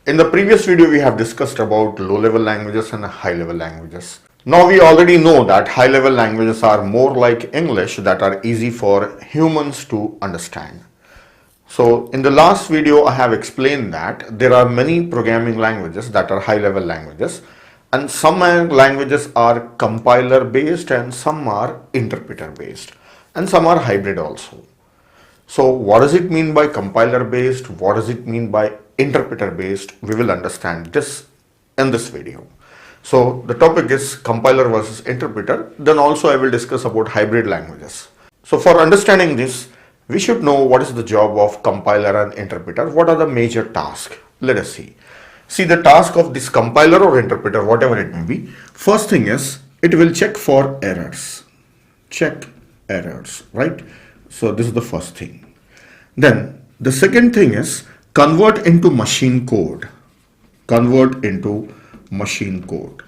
In the previous video, we have discussed about low-level languages and high-level languages. Now we already know that high-level languages are more like English, that are easy for humans to understand. So in the last video, I have explained that there are many programming languages that are high-level languages, and some languages are compiler based and some are interpreter based, and some are hybrid also. So what does it mean by compiler based? What does it mean by interpreter based? We will understand this in this video. So the topic is compiler versus interpreter. Then also I will discuss about hybrid languages. So for understanding this, we should know what is the job of compiler and interpreter. What are the major tasks? Let us see. See, the task of this compiler or interpreter, whatever it may be, first thing is it will check for errors. Check errors, right? So this is the first thing. Then the second thing is convert into machine code. Convert into machine code,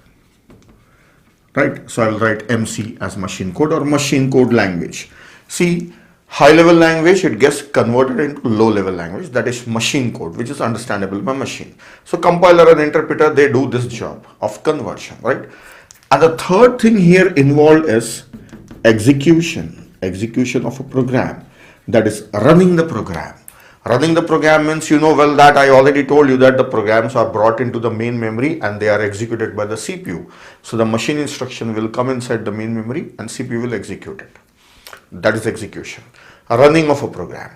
right? So I will write MC as machine code or machine code language. See, high level language, it gets converted into low level language, that is machine code, which is understandable by machine. So compiler and interpreter, they do this job of conversion, right? And the third thing here involved is execution of a program, that is running the program. Running the program means, you know well that I already told you that the programs are brought into the main memory and they are executed by the CPU. So the machine instruction will come inside the main memory and CPU will execute it. That is execution, running of a program.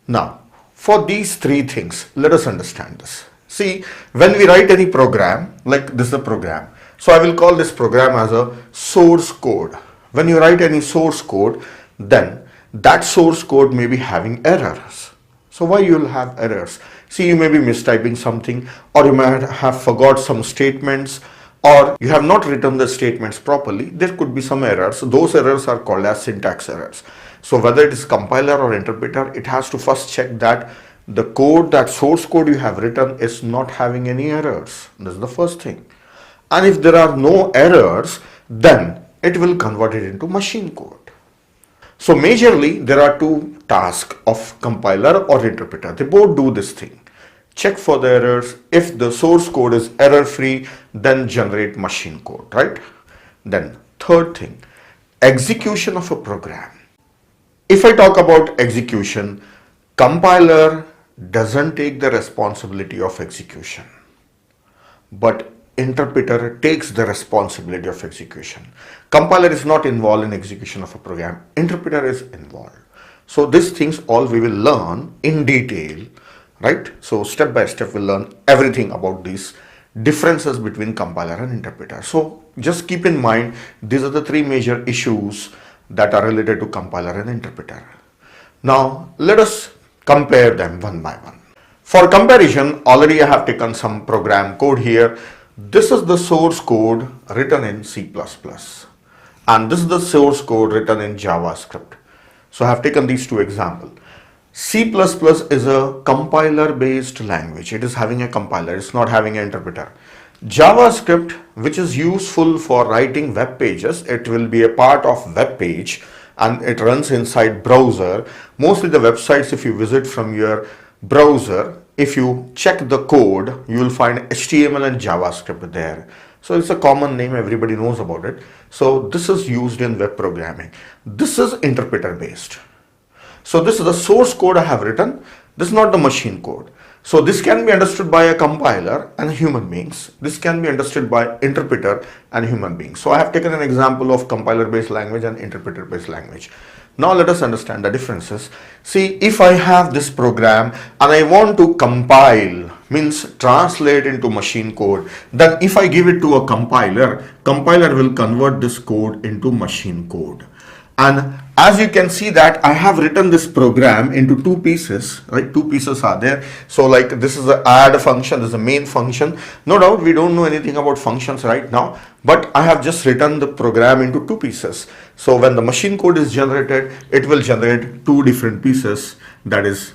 Now, for these three things, let us understand this. See, when we write any program, like this is a program. So I will call this program as a source code. When you write any source code, then that source code may be having errors. So why you will have errors? See, you may be mistyping something, or you might have forgot some statements, or you have not written the statements properly. There could be some errors. Those errors are called as syntax errors. So whether it is compiler or interpreter, it has to first check that the code, that source code you have written is not having any errors. This is the first thing. And if there are no errors, then it will convert it into machine code. So majorly there are two tasks of compiler or interpreter. They both do this thing. Check for the errors. If the source code is error free, then generate machine code, right? Then third thing, execution of a program. If I talk about execution, compiler doesn't take the responsibility of execution, but interpreter takes the responsibility of execution. Compiler is not involved in execution of a program. Interpreter is involved. So these things all we will learn in detail, right? So step by step we'll learn everything about these differences between compiler and interpreter. So just keep in mind, these are the three major issues that are related to compiler and interpreter. Now let us compare them one by one. For comparison, already I have taken some program code here. This is the source code written in C++, and this is the source code written in JavaScript. So I have taken these two examples. C++ is a compiler based language. It is having a compiler, it's not having an interpreter. JavaScript, which is useful for writing web pages, it will be a part of web page and it runs inside browser. Mostly the websites, if you visit from your browser, if you check the code, you will find HTML and JavaScript there. So it's a common name, everybody knows about it. So this is used in web programming. This is interpreter based. So this is the source code I have written. This is not the machine code. So this can be understood by a compiler and human beings. This can be understood by interpreter and human beings. So I have taken an example of compiler based language and interpreter based language. Now let us understand the differences. See, if I have this program and I want to compile, means translate into machine code, then if I give it to a compiler, compiler will convert this code into machine code. And as you can see that I have written this program into two pieces, right? Two pieces are there. So like this is the add function, this is the main function. No doubt we don't know anything about functions right now, but I have just written the program into two pieces. So when the machine code is generated, it will generate two different pieces, that is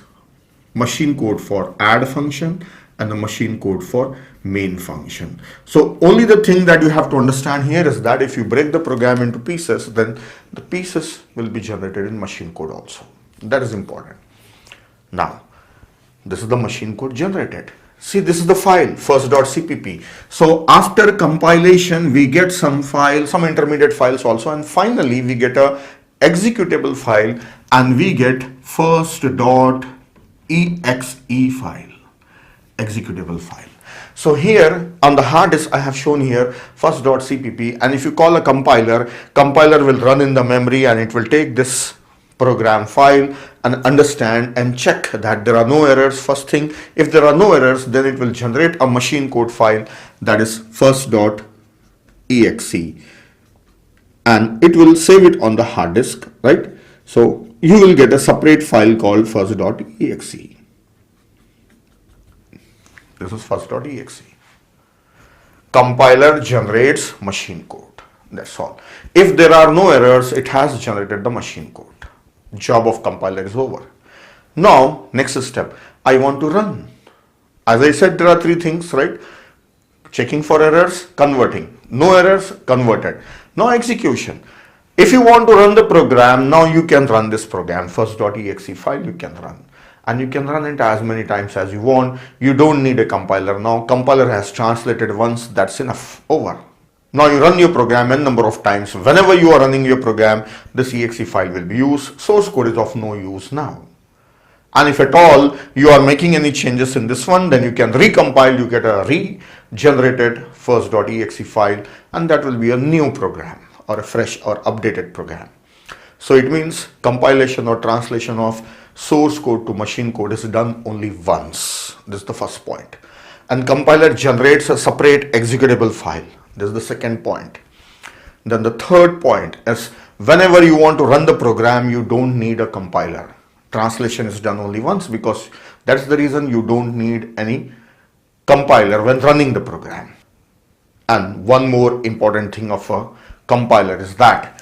machine code for add function and the machine code for main function. So only the thing that you have to understand here is that if you break the program into pieces, then the pieces will be generated in machine code also. That is important. Now, this is the machine code generated. See, this is the file first.cpp. So after compilation, we get some file, some intermediate files also, and finally we get a executable file, and we get first.exe file, executable file. So here on the hard disk, I have shown here first.cpp, and if you call a compiler, compiler will run in the memory and it will take this program file and understand and check that there are no errors. First thing, if there are no errors, then it will generate a machine code file, that is first.exe, and it will save it on the hard disk, right? So you will get a separate file called first.exe. This is first.exe. Compiler generates machine code. That's all. If there are no errors, it has generated the machine code. Job of compiler is over. Now, next step, I want to run. As I said, there are three things, right? Checking for errors, converting. No errors, converted. Now execution. If you want to run the program, now you can run this program, first.exe file you can run. And you can run it as many times as you want. You don't need a compiler now. Compiler has translated once, that's enough, over. Now you run your program n number of times. Whenever you are running your program, this exe file will be used. Source code is of no use now. And if at all you are making any changes in this one, then you can recompile, you get a regenerated first.exe file, and that will be a new program or a fresh or updated program. So it means compilation or translation of source code to machine code is done only once. This is the first point. And compiler generates a separate executable file. This is the second point. Then the third point is whenever you want to run the program, you don't need a compiler. Translation is done only once, because that's the reason you don't need any compiler when running the program. And one more important thing of a compiler is that,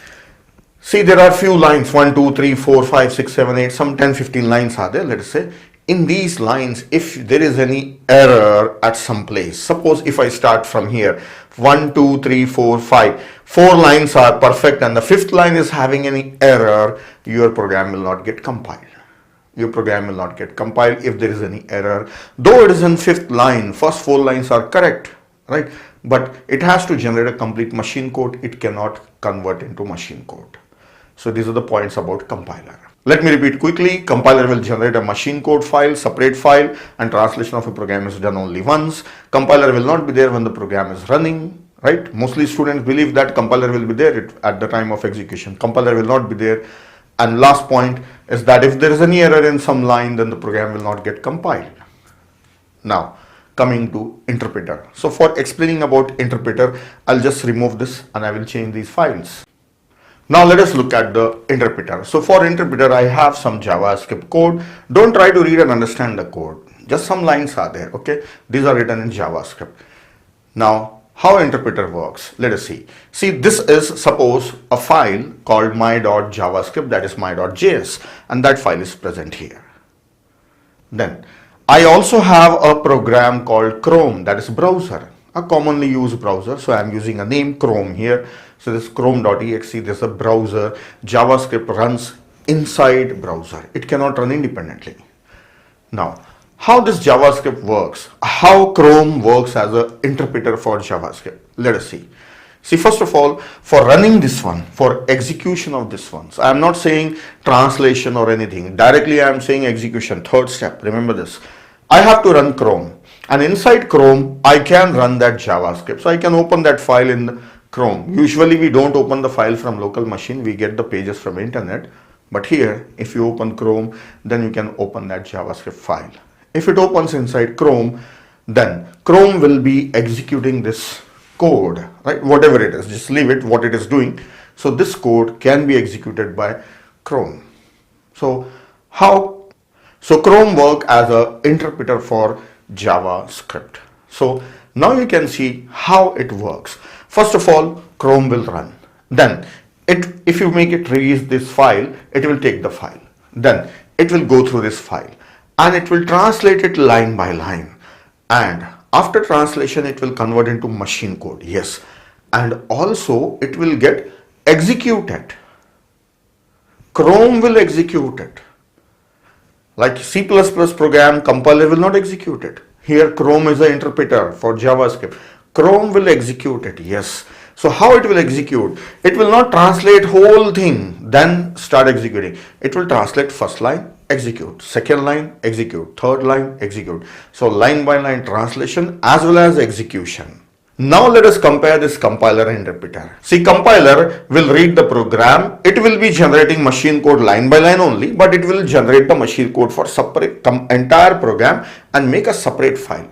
see, there are few lines, 1, 2, 3, 4, 5, 6, 7, 8, some 10, 15 lines are there, let us say. In these lines, if there is any error at some place, suppose if I start from here, 1, 2, 3, 4, 5, 4 lines are perfect and the fifth line is having any error, your program will not get compiled. Your program will not get compiled if there is any error. Though it is in fifth line, first 4 lines are correct, right? But it has to generate a complete machine code. It cannot convert into machine code. So these are the points about compiler. Let me repeat quickly. Compiler will generate a machine code file, separate file, and translation of a program is done only once. Compiler will not be there when the program is running, right? Mostly students believe that compiler will be there at the time of execution. Compiler will not be there. And last point is that if there is any error in some line, then the program will not get compiled. Now, coming to interpreter. So for explaining about interpreter, I'll just remove this and I will change these files. Now let us look at the interpreter. So for interpreter, I have some JavaScript code. Don't try to read and understand the code. Just some lines are there, okay? These are written in JavaScript. Now, how interpreter works? Let us see. See, this is suppose a file called my.javascript, that is my.js, and that file is present here. Then I also have a program called Chrome, that is browser, a commonly used browser. So I am using a name Chrome here. So this chrome.exe, this is a browser. JavaScript runs inside browser. It cannot run independently. Now, how this JavaScript works, how Chrome works as an interpreter for JavaScript. Let us see. See, first of all, for running this one, for execution of this one, so I am not saying translation or anything. Directly I am saying execution, third step. Remember this. I have to run Chrome, and inside Chrome, I can run that JavaScript. So I can open that file in Chrome. Usually we don't open the file from local machine. We get the pages from internet. But here, if you open Chrome, then you can open that JavaScript file. If it opens inside Chrome, then Chrome will be executing this code, right? Whatever it is, just leave it what it is doing. So this code can be executed by Chrome. So how? So Chrome work as an interpreter for JavaScript. So now you can see how it works. First of all, Chrome will run. Then if you make it release this file, it will take the file. Then it will go through this file and it will translate it line by line. And after translation, it will convert into machine code. Yes. And also it will get executed. Chrome will execute it. Like C++ program, compiler will not execute it. Here Chrome is the interpreter for JavaScript. Chrome will execute it, yes. So how it will execute? It will not translate whole thing, then start executing. It will translate first line, execute, second line, execute, third line, execute. So line by line translation as well as execution. Now let us compare this compiler and interpreter. See, compiler will read the program. It will be generating machine code line by line only, but it will generate the machine code for separate entire program and make a separate file.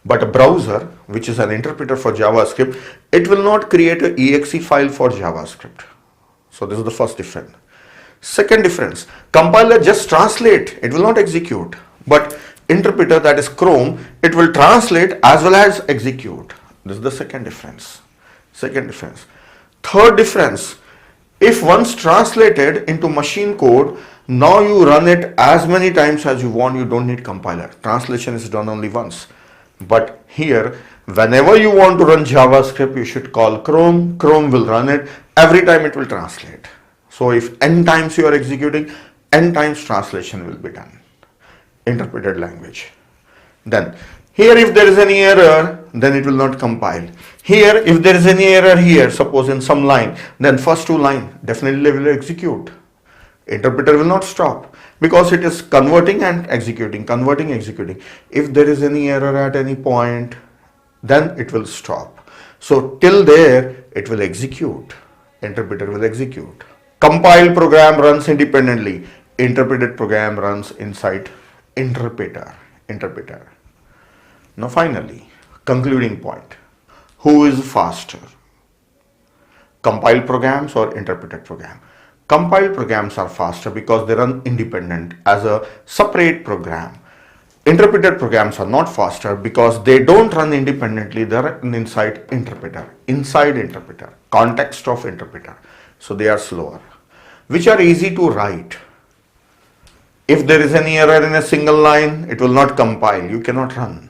But a browser, which is an interpreter for JavaScript, it will not create an exe file for JavaScript. So this is the first difference. Second difference, compiler just translate, it will not execute. But interpreter, that is Chrome, it will translate as well as execute. This is the second difference. Second difference. Third difference, if once translated into machine code, now you run it as many times as you want, you don't need compiler. Translation is done only once. But here, whenever you want to run JavaScript, you should call Chrome. Chrome will run it. Every time it will translate. So if n times you are executing, n times translation will be done. Interpreted language. Then here if there is any error, then it will not compile. Here if there is any error here, suppose in some line, then first two line definitely will execute. Interpreter will not stop because it is converting and executing, converting, executing. If there is any error at any point, then it will stop. So till there it will execute. Interpreter will execute. Compiled program runs independently. Interpreted program runs inside interpreter. Now finally, concluding point. Who is faster? Compiled programs or interpreted program? Compiled programs are faster because they run independent as a separate program. Interpreted programs are not faster because they don't run independently, they run inside interpreter, context of interpreter. So they are slower. Which are easy to write. If there is any error in a single line, it will not compile, you cannot run.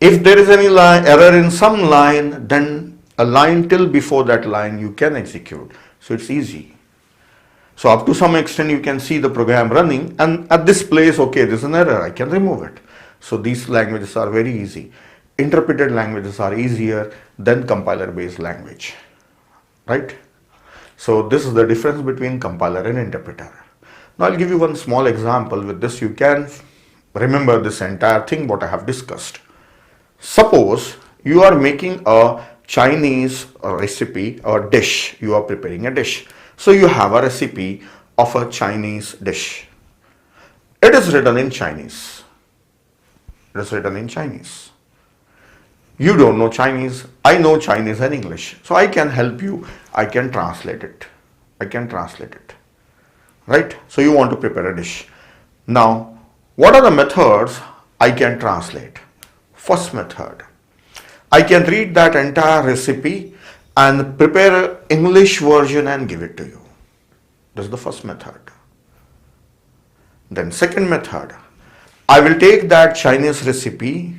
If there is any error in some line, then a line till before that line you can execute. So it's easy. So up to some extent you can see the program running, and at this place, okay, there's an error, I can remove it. So these languages are very easy. Interpreted languages are easier than compiler based language, right? So this is the difference between compiler and interpreter. Now I'll give you one small example. With this you can remember this entire thing what I have discussed. Suppose you are making a Chinese recipe or dish, you are preparing a dish. So you have a recipe of a Chinese dish. It is written in Chinese. It is written in Chinese. You don't know Chinese. I know Chinese and English. So I can help you. I can translate it. Right? So you want to prepare a dish. Now, what are the methods I can translate? First method. I can read that entire recipe and prepare an English version and give it to you. This is the first method. Then second method, I will take that Chinese recipe,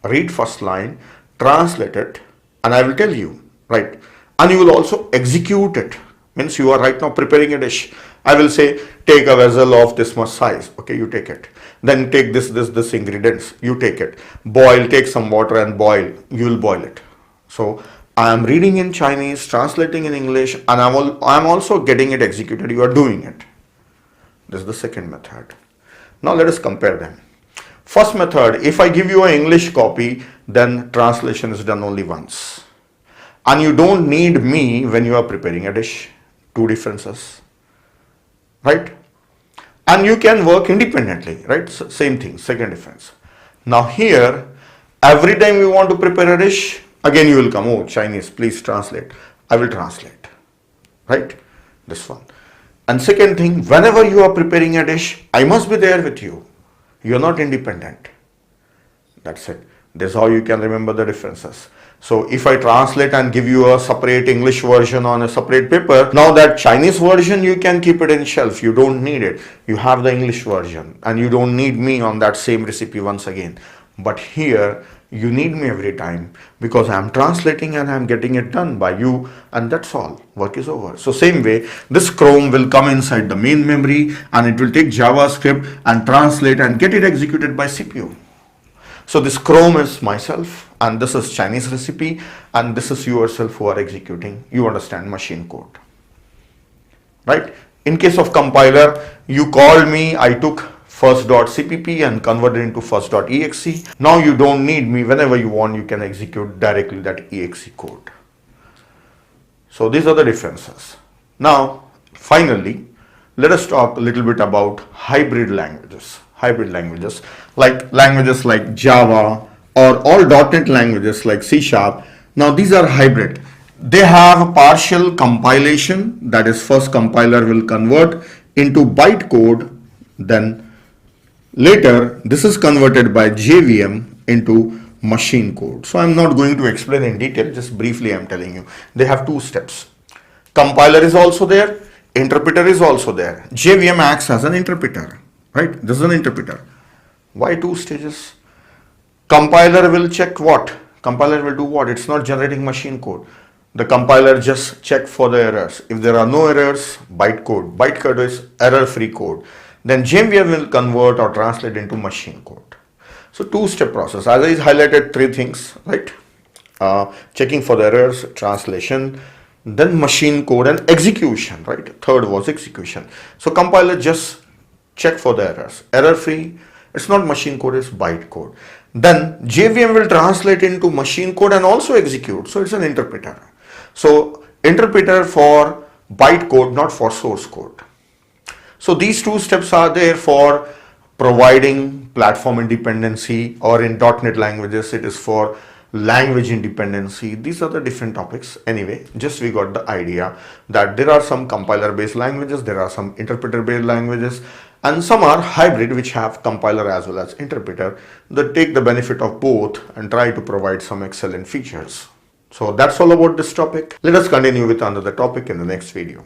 read first line, translate it, and I will tell you, right? And you will also execute it. Means you are right now preparing a dish. I will say, take a vessel of this much size. Okay, you take it. Then take this ingredients. You take it. Boil, take some water and boil. You will boil it. So I am reading in Chinese, translating in English, and I am also getting it executed. You are doing it. This is the second method. Now let us compare them. First method, if I give you an English copy, then translation is done only once. And you don't need me when you are preparing a dish. Two differences. Right? And you can work independently. Right? Same thing, second difference. Now here, every time you want to prepare a dish, again you will come, oh Chinese, please translate. I will translate. Right? This one. And second thing, whenever you are preparing a dish, I must be there with you. You are not independent. That's it. This is how you can remember the differences. So if I translate and give you a separate English version on a separate paper, now that Chinese version you can keep it in shelf. You don't need it. You have the English version and you don't need me on that same recipe once again. But here you need me every time because I am translating and I am getting it done by you, and that's all. Work is over. So same way, this Chrome will come inside the main memory and it will take JavaScript and translate and get it executed by CPU. So this Chrome is myself, and this is Chinese recipe, and this is yourself who are executing. You understand machine code, right? In case of compiler, you called me, I took first.cpp and converted into first.exe. Now you don't need me. Whenever you want, you can execute directly that exe code. So these are the differences. Now, finally, let us talk a little bit about hybrid languages. Hybrid languages like Java or all .NET languages like C#. Now these are hybrid. They have a partial compilation, that is first compiler will convert into bytecode, then later this is converted by JVM into machine code. So I'm not going to explain in detail, just briefly I'm telling you. They have two steps. Compiler is also there, interpreter is also there. JVM acts as an interpreter, right? This is an interpreter. Why two stages? Compiler will check what? Compiler will do what? It's not generating machine code. The compiler just check for the errors. If there are no errors, bytecode. Bytecode is error-free code. Then JVM will convert or translate into machine code. So two-step process. As I highlighted three things, right? Checking for the errors, translation, then machine code and execution, right? Third was execution. So compiler just check for the errors. Error-free, it's not machine code, it's bytecode. Then JVM will translate into machine code and also execute. So it's an interpreter. So interpreter for bytecode, not for source code. So these two steps are there for providing platform independency, or in .NET languages it is for language independency. These are the different topics. Anyway, just we got the idea that there are some compiler based languages, there are some interpreter based languages, and some are hybrid which have compiler as well as interpreter that take the benefit of both and try to provide some excellent features. So that's all about this topic. Let us continue with another topic in the next video.